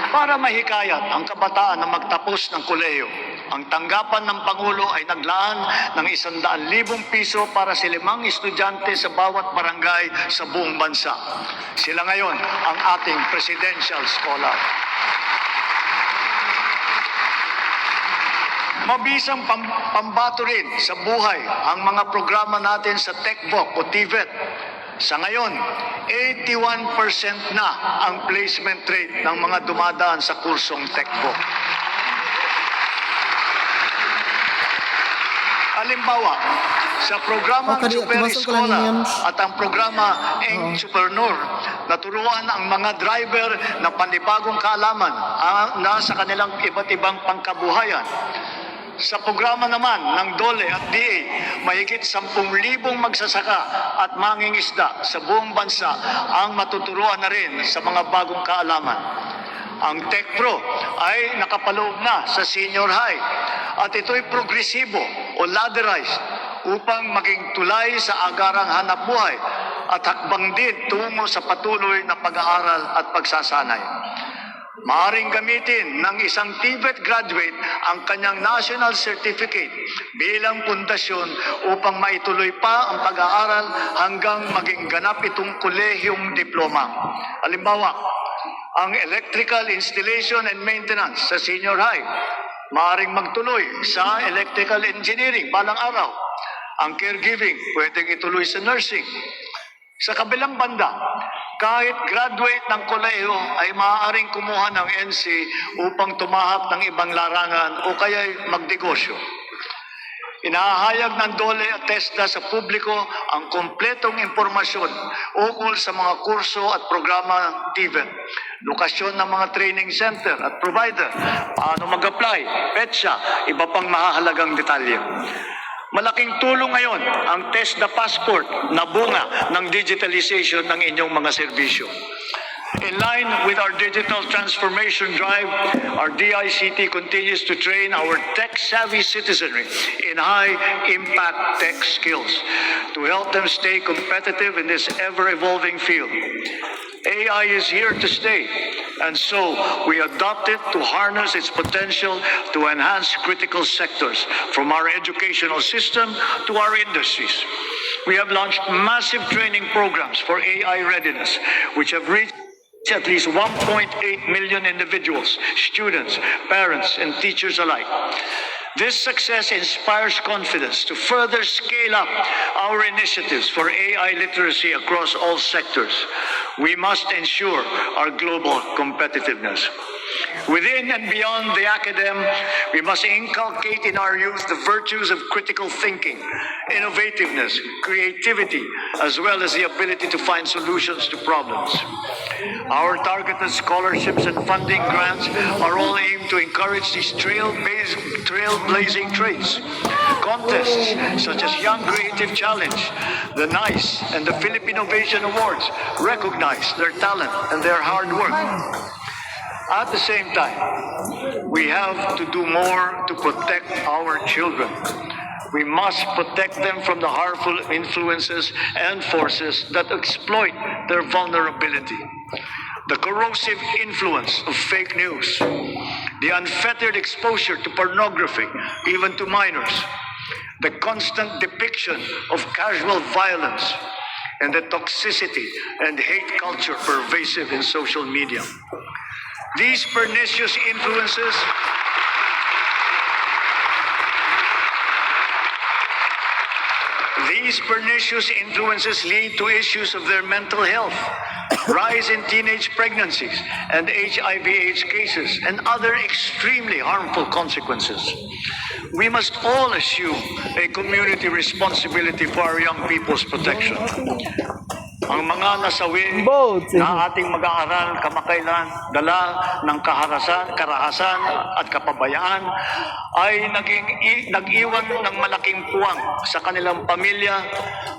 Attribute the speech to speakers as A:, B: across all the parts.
A: Para mahikayat ang kabataan na magtapos ng kolehiyo, ang tanggapan ng Pangulo ay naglaan ng 100,000 piso para sa 5 estudyante sa bawat barangay sa buong bansa. Sila ngayon ang ating Presidential Scholar. Mabisang pambato rin sa buhay ang mga programa natin sa TechVoc o TVET. Sa ngayon, 81% na ang placement rate ng mga dumadaan sa kursong TechVoc. Halimbawa, sa programa Super Scholar at ang programa Entrepreneur, naturuan ang mga driver ng panibagong kaalaman na sa kanilang iba't ibang pangkabuhayan. Sa programa naman ng DOLE at DA, mahigit 10,000 magsasaka at mangingisda sa buong bansa ang matuturuan na rin sa mga bagong kaalaman. Ang TechPro ay nakapaloob na sa senior high at ito'y progresibo o ladderized upang maging tulay sa agarang hanap buhay at hakbang din tungo sa patuloy na pag-aaral at pagsasanay. Maaring gamitin ng isang TVET graduate ang kanyang national certificate bilang pundasyon upang maituloy pa ang pag-aaral hanggang maging ganap itong kolehiyong diploma. Halimbawa, ang electrical installation and maintenance sa senior high, maaring magtuloy sa electrical engineering balang araw. Ang caregiving, pwedeng ituloy sa nursing. Sa kabilang banda, kahit graduate ng kolehiyo ay maaaring kumuha ng NC upang tumahak ng ibang larangan o kaya magnegosyo. Inahayag ng DOLE at TESDA sa publiko ang kompletong impormasyon ukol sa mga kurso at programa TVET, lokasyon ng mga training center at provider, paano mag-apply, petsa, iba pang mahahalagang detalye. Malaking tulong ngayon ang TESDA Passport na bunga ng digitalization ng inyong mga serbisyo. In line with our digital transformation drive, our DICT continues to train our tech-savvy citizenry in high-impact tech skills to help them stay competitive in this ever-evolving field. AI is here to stay, and so we adopt it to harness its potential to enhance critical sectors, from our educational system to our industries. We have launched massive training programs for AI readiness, which have reached at least 1.8 million individuals, students, parents, and teachers alike. This success inspires confidence to further scale up our initiatives for AI literacy across all sectors. We must ensure our global competitiveness. Within and beyond the academy, we must inculcate in our youth the virtues of critical thinking, innovativeness, creativity, as well as the ability to find solutions to problems. Our targeted scholarships and funding grants are all aimed to encourage these trailblazing traits. Contests such as Young Creative Challenge, the NICE, and the Philippine Innovation Awards recognize their talent and their hard work. At the same time, we have to do more to protect our children. We must protect them from the harmful influences and forces that exploit their vulnerability. The corrosive influence of fake news, the unfettered exposure to pornography, even to minors, the constant depiction of casual violence, and the toxicity and hate culture pervasive in social media. These pernicious influences lead to issues of their mental health, rise in teenage pregnancies and HIV/AIDS cases, and other extremely harmful consequences. We must all assume a community responsibility for our young people's protection. Ang mga nasawi na ating mag-aaral kamakailan, dala ng karahasan at kapabayaan, ay nag-iwan ng malaking puwang sa kanilang pamilya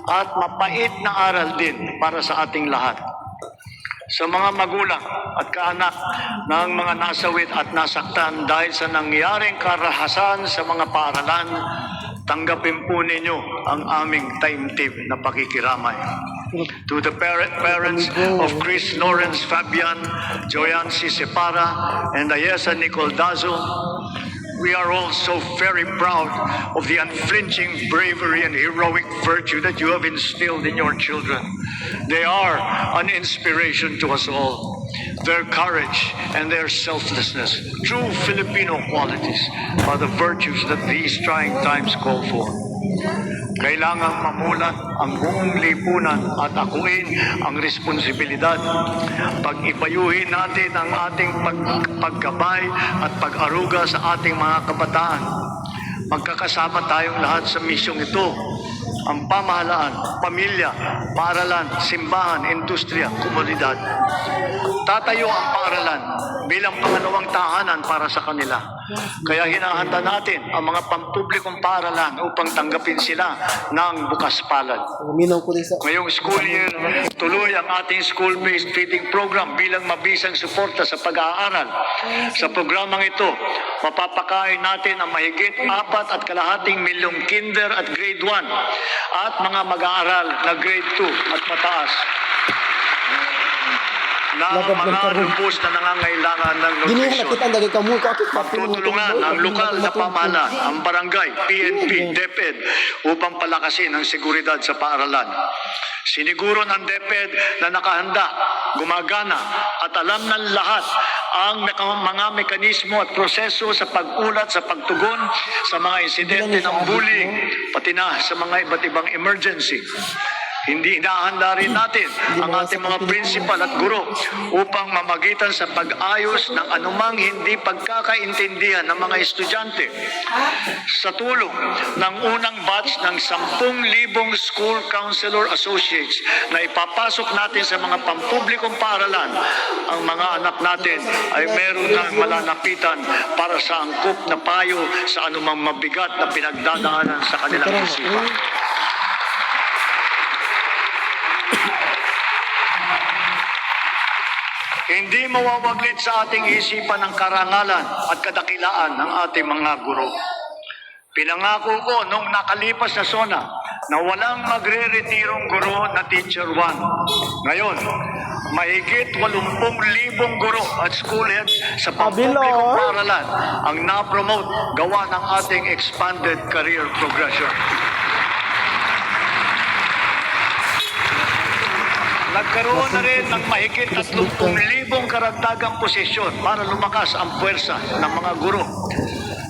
A: at mapait na aral din para sa ating lahat. Sa mga magulang at kaanak ng mga nasawit at nasaktan dahil sa nangyaring karahasan sa mga paaralan, tanggapin po ninyo ang aming taimtim na pakikiramay. To the parents of Chris Lawrence Fabian, Joyan C. Separa, and Ayesa Nicole Dazo, we are all so very proud of the unflinching bravery and heroic virtue that you have instilled in your children. They are an inspiration to us all. Their courage and their selflessness, true Filipino qualities, are the virtues that these trying times call for. Kailangang mamulat ang buong lipunan at akuin ang responsibilidad. Pag-ipayuhin natin ang ating pagkabay at pag-aruga sa ating mga kabataan. Magkakasama tayong lahat sa misyong ito. Ang pamahalaan, pamilya, paaralan, simbahan, industriya, komunidad. Tatayo ang paaralan bilang pangalawang tahanan para sa kanila. Kaya hinahanda natin ang mga pampublikong paaralan upang tanggapin sila ng bukas palad. Ngayong school year, tuloy ang ating school-based feeding program bilang mabisang suporta sa pag-aaral. Sa programang ito, mapapakain natin ang mahigit 4.5 milyong kinder at grade 1 at mga mag-aaral na grade 2 at mataas na mga lubos na nangangailangan ng nutrition. Pagtutulungan ang lokal na pamahalaan, ang barangay, PNP, DepEd upang palakasin ang seguridad sa paaralan. Siniguro ng DepEd na nakahanda, gumagana at alam ng lahat ang mga mekanismo at proseso sa pag-ulat, sa pagtugon sa mga insidente ng bullying, pati na sa mga iba't ibang emergency. Hindi inahanda rin natin ang ating mga principal at guro upang mamagitan sa pag-ayos ng anumang hindi pagkakaintindihan ng mga estudyante. Sa tulong ng unang batch ng 10,000 school counselor associates na ipapasok natin sa mga pampublikong paaralan, ang mga anak natin ay meron ng malalapitan para sa angkop na payo sa anumang mabigat na pinagdadaanan sa kanilang isipan. Hindi mawawaglit sa ating isipan ang karangalan at kadakilaan ng ating mga guro. Pinangako ko nung nakalipas na SONA na walang magre-retirong guro na Teacher 1. Ngayon, mahigit 80,000 guro at school heads sa pampublikong paaralan ang na-promote gawa ng ating expanded career progression. Nagkaroon na rin ng mahigit 30,000 karagdagang posisyon para lumakas ang puwersa ng mga guro.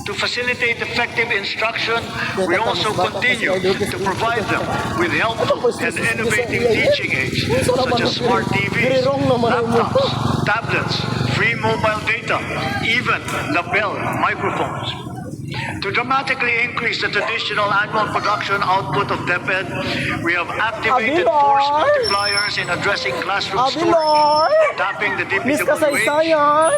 A: To facilitate effective instruction, we also continue to provide them with helpful and innovative teaching aids such as smart TVs, laptops, tablets, free mobile data, even lapel microphones. To dramatically increase the traditional annual production output of DepEd, we have activated force multipliers in addressing classroom storing, tapping the DPWH,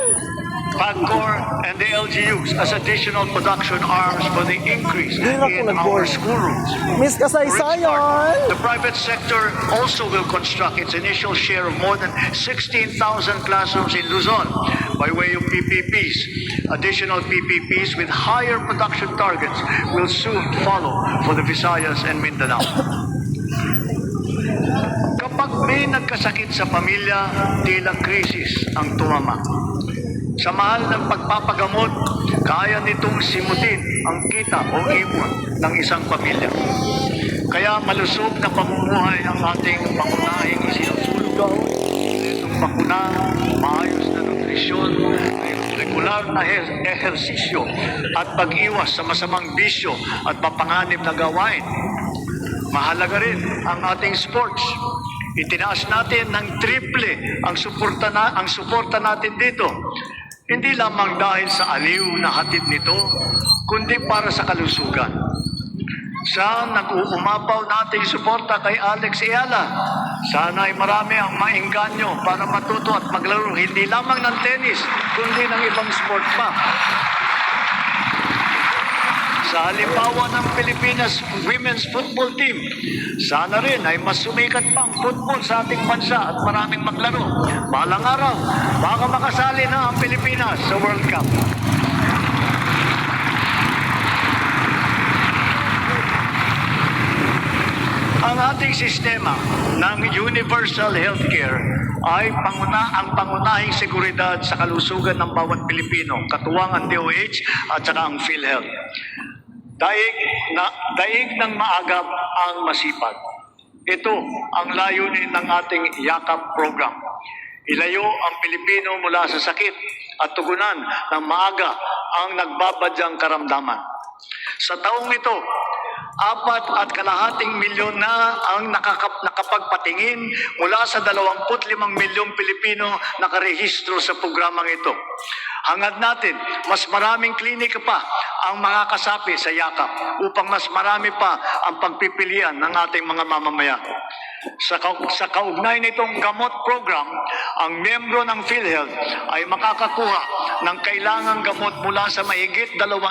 A: PAGCOR, and the LGUs as additional production arms for the increase in our schoolrooms. For its part, the private sector also will construct its initial share of more than 16,000 classrooms in Luzon by way of PPPs. Additional PPPs with higher production targets will soon follow for the Visayas and Mindanao. Kapag may nagkasakit sa pamilya, tila krisis ang tumama. Sa mahal ng pagpapagamot, kaya nitong simutin ang kita o ipon ng isang pamilya. Kaya malusog na pamumuhay ang ating pangunahing isinusulong. Itong bakuna, maayos na nutrisyon, regular na ehersisyo at pag-iwas sa masamang bisyo at mapanganib na gawain. Mahalaga rin ang ating sports. Itinaas natin ng triple ang suporta natin dito. Hindi lamang dahil sa aliw na hatid nito, kundi para sa kalusugan. Sa nag-uumapaw nating suporta kay Alex Ayala, sana ay marami ang maingganyo para matuto at maglaro hindi lamang ng tennis, kundi ng ibang sport pa. Sa halimbawa ng Pilipinas Women's Football Team, sana rin ay mas sumikat pang football sa ating bansa at maraming maglaro. Balang araw, baka makasali na ang Pilipinas sa World Cup. Ang ating sistema ng universal healthcare ay ang pangunahing seguridad sa kalusugan ng bawat Pilipino, katuwang ang DOH at saka ang PhilHealth. Daig ng maagap ang masipag. Ito ang layunin ng ating YAKAP program. Ilayo ang Pilipino mula sa sakit at tugunan ng maaga ang nagbabadyang karamdaman. Sa taong ito, 4.5 milyon na ang nakapagpatingin mula sa 25 milyong Pilipino nakarehistro sa programang ito. Hangad natin, mas maraming klinika pa ang makakasapi sa YAKAP upang mas marami pa ang pagpipilian ng ating mga mamamayan. Sa kaugnay nitong gamot program, ang miyembro ng PhilHealth ay makakakuha ng kailangang gamot mula sa mahigit 2,000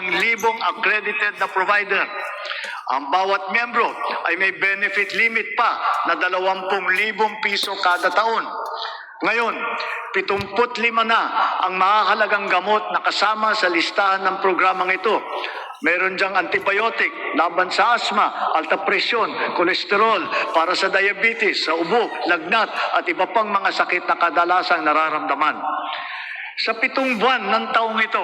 A: accredited na provider. Ang bawat miyembro ay may benefit limit pa na 20,000 piso kada taon. Ngayon, 75 na ang makakalagang gamot na kasama sa listahan ng programang ito. Meron diyang antibiotic, laban sa asma, alta presyon, kolesterol, para sa diabetes, sa ubo, lagnat, at iba pang mga sakit na kadalasang nararamdaman. Sa 7 buwan ng taong ito,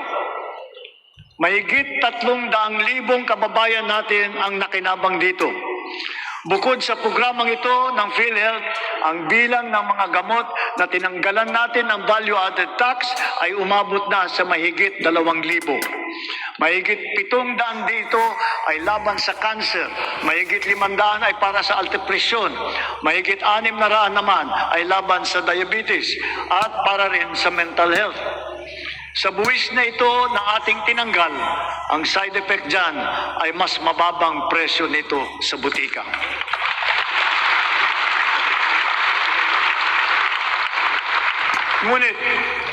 A: mahigit 300,000 kababayan natin ang nakinabang dito. Bukod sa programang ito ng PhilHealth, ang bilang ng mga gamot na tinanggalan natin ng value-added tax ay umabot na sa mahigit 2,000. Mahigit 700 dito ay laban sa cancer, mahigit 500 ay para sa altepresyon, mahigit 600 naman ay laban sa diabetes at para rin sa mental health. Sa buwis na ito na ating tinanggal, ang side effect dyan ay mas mababang presyo nito sa butika. Ngunit,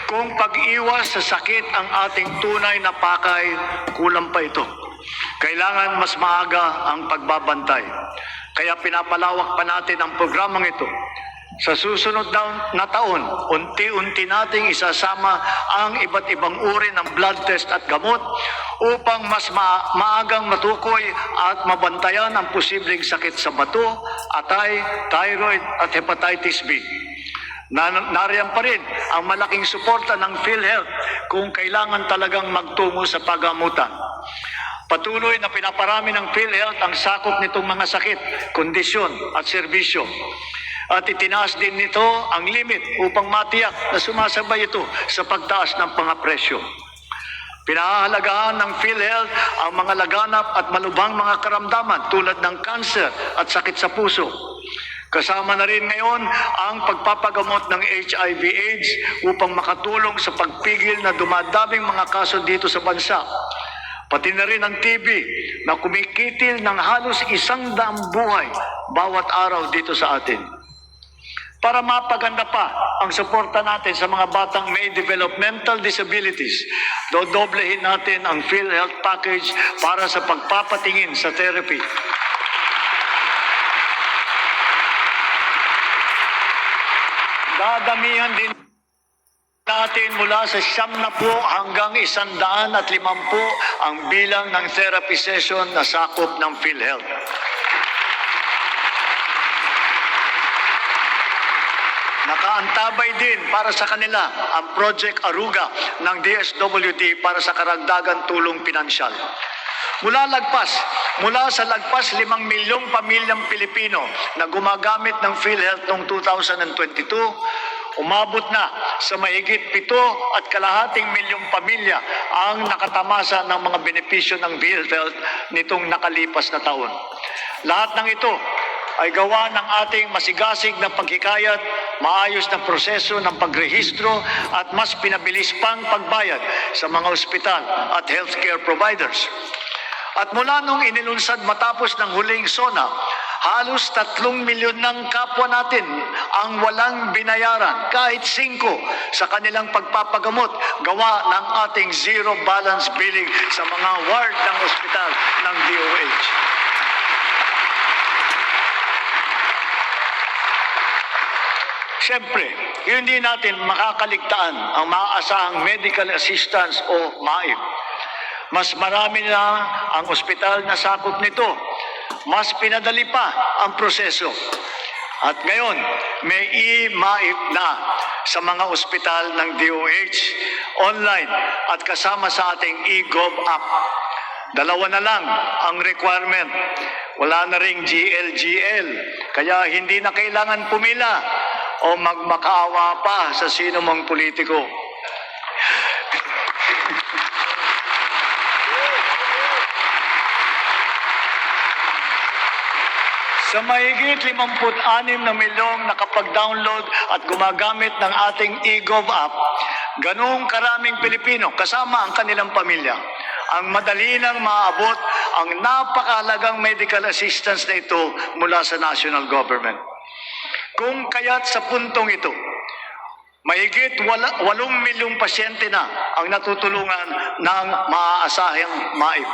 A: kung pag-iwas sa sakit ang ating tunay na pakay, kulang pa ito. Kailangan mas maaga ang pagbabantay. Kaya pinapalawak pa natin ang programang ito. Sa susunod na taon, unti-unti nating isasama ang iba't ibang uri ng blood test at gamot upang mas maagang matukoy at mabantayan ang posibleng sakit sa bato, atay, thyroid at hepatitis B. Nariyan pa rin ang malaking suporta ng PhilHealth kung kailangan talagang magtungo sa paggamutan. Patuloy na pinaparami ng PhilHealth ang sakop nitong mga sakit, kondisyon at serbisyo. At itinaas din nito ang limit upang matiyak na sumasabay ito sa pagtaas ng mga presyo. Pinahahalagahan ng PhilHealth ang mga laganap at malubhang mga karamdaman tulad ng cancer at sakit sa puso. Kasama na rin ngayon ang pagpapagamot ng HIV/AIDS upang makatulong sa pagpigil na dumadaming mga kaso dito sa bansa. Pati na rin ang TB na kumikitil ng halos 100 buhay bawat araw dito sa atin. Para mapaganda pa ang suporta natin sa mga batang may developmental disabilities, dodoblehin natin ang PhilHealth package para sa pagpapatingin sa therapy. Dadamihan din natin mula sa 70 hanggang 150 ang bilang ng therapy session na sakop ng PhilHealth. Nakaantabay din para sa kanila ang Project Aruga ng DSWD para sa karagdagan tulong pinansyal. Mula sa lagpas 5 milyong pamilyang Pilipino na gumagamit ng PhilHealth noong 2022, umabot na sa mahigit 7.5 milyong pamilya ang nakatamasa ng mga benepisyo ng PhilHealth nitong nakalipas na taon. Lahat ng ito ay gawa ng ating masigasig na paghikayat, maayos na proseso ng pagrehistro at mas pinabilis pang pagbayad sa mga ospital at healthcare providers. At mula nung inilunsad matapos ng huling SONA, halos 3 milyon ng kapwa natin ang walang binayaran kahit 5 sa kanilang pagpapagamot gawa ng ating zero balance billing sa mga ward ng ospital ng DOH. Siyempre, hindi natin makakaligtaan ang maaasahang medical assistance o MAIP. Mas marami na ang ospital na sakop nito. mas pinadali pa ang proseso. At ngayon, may e-MAIP na sa mga ospital ng DOH, online at kasama sa ating e-Gov app. Dalawa na lang ang requirement. Wala na ring GLGL, kaya hindi na kailangan pumila o magmakaawa pa sa sino mang politiko. Sa mahigit 56 na milyong nakapag-download at gumagamit ng ating e-Gov app, ganong karaming Pilipino kasama ang kanilang pamilya ang madali nang maabot ang napakahalagang medical assistance na ito mula sa national government. Kung kaya't sa puntong ito, mahigit 8 milyong pasyente na ang natutulungan ng maaasahang MAIP.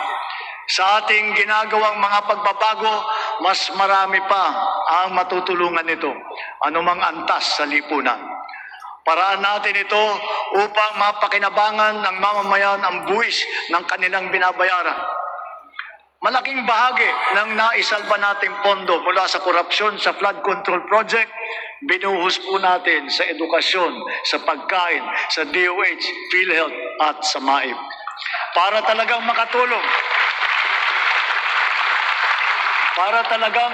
A: Sa ating ginagawang mga pagbabago, mas marami pa ang matutulungan nito, anumang antas sa lipunan. Paraan natin ito upang mapakinabangan ng mamamayan ang buwis ng kanilang binabayaran. Malaking bahagi ng naisalba nating pondo mula sa korupsyon sa flood control project, binuhos po natin sa edukasyon, sa pagkain, sa DOH, PhilHealth at sa MAIP. Para talagang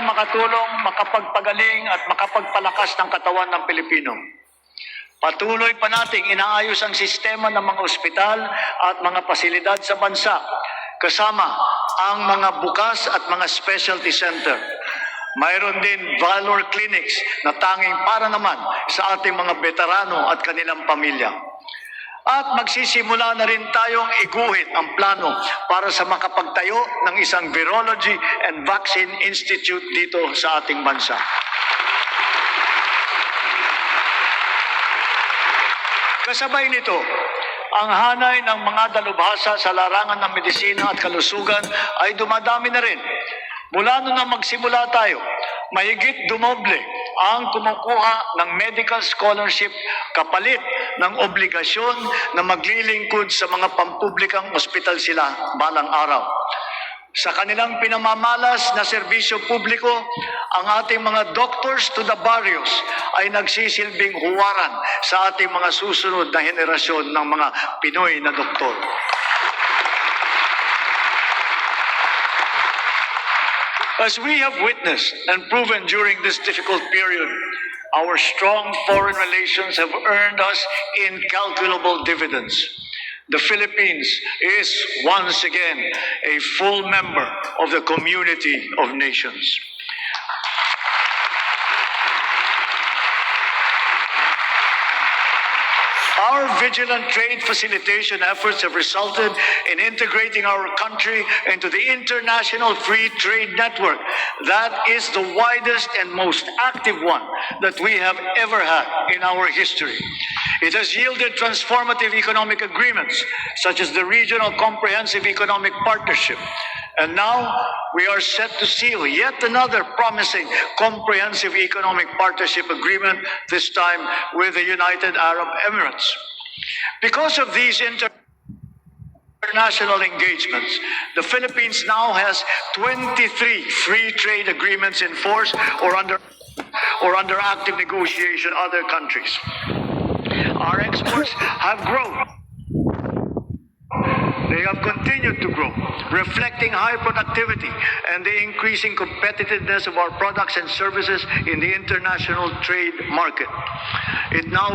A: makatulong, makapagpagaling at makapagpalakas ng katawan ng Pilipino. Patuloy pa nating inaayos ang sistema ng mga ospital at mga pasilidad sa bansa, kasama ang mga bukas at mga specialty center. Mayroon din valor clinics na tanging para naman sa ating mga veterano at kanilang pamilya. At magsisimula na rin tayong iguhit ang plano para sa makapagtayo ng isang Virology and Vaccine Institute dito sa ating bansa. Kasabay nito, ang hanay ng mga dalubhasa sa larangan ng medisina at kalusugan ay dumadami na rin. Mula nung na magsimula tayo, mahigit dumoble ang kumukuha ng medical scholarship kapalit ng obligasyon na maglilingkod sa mga pampublikang ospital sila balang araw. Sa kanilang pinamamalas na serbisyo publiko, ang ating mga doctors to the barrios ay nagsisilbing huwaran sa ating mga susunod na henerasyon ng mga Pinoy na doktor. As we have witnessed and proven during this difficult period, our strong foreign relations have earned us incalculable dividends. The Philippines is once again a full member of the community of nations. Our vigilant trade facilitation efforts have resulted in integrating our country into the international free trade network. That is the widest and most active one that we have ever had in our history. It has yielded transformative economic agreements, such as the Regional Comprehensive Economic Partnership. And now, we are set to seal yet another promising comprehensive economic partnership agreement, this time with the United Arab Emirates. Because of these international engagements, the Philippines now has 23 free trade agreements in force or under active negotiation with other countries. Our exports have grown. They have continued to grow, reflecting high productivity and the increasing competitiveness of our products and services in the international trade market. It now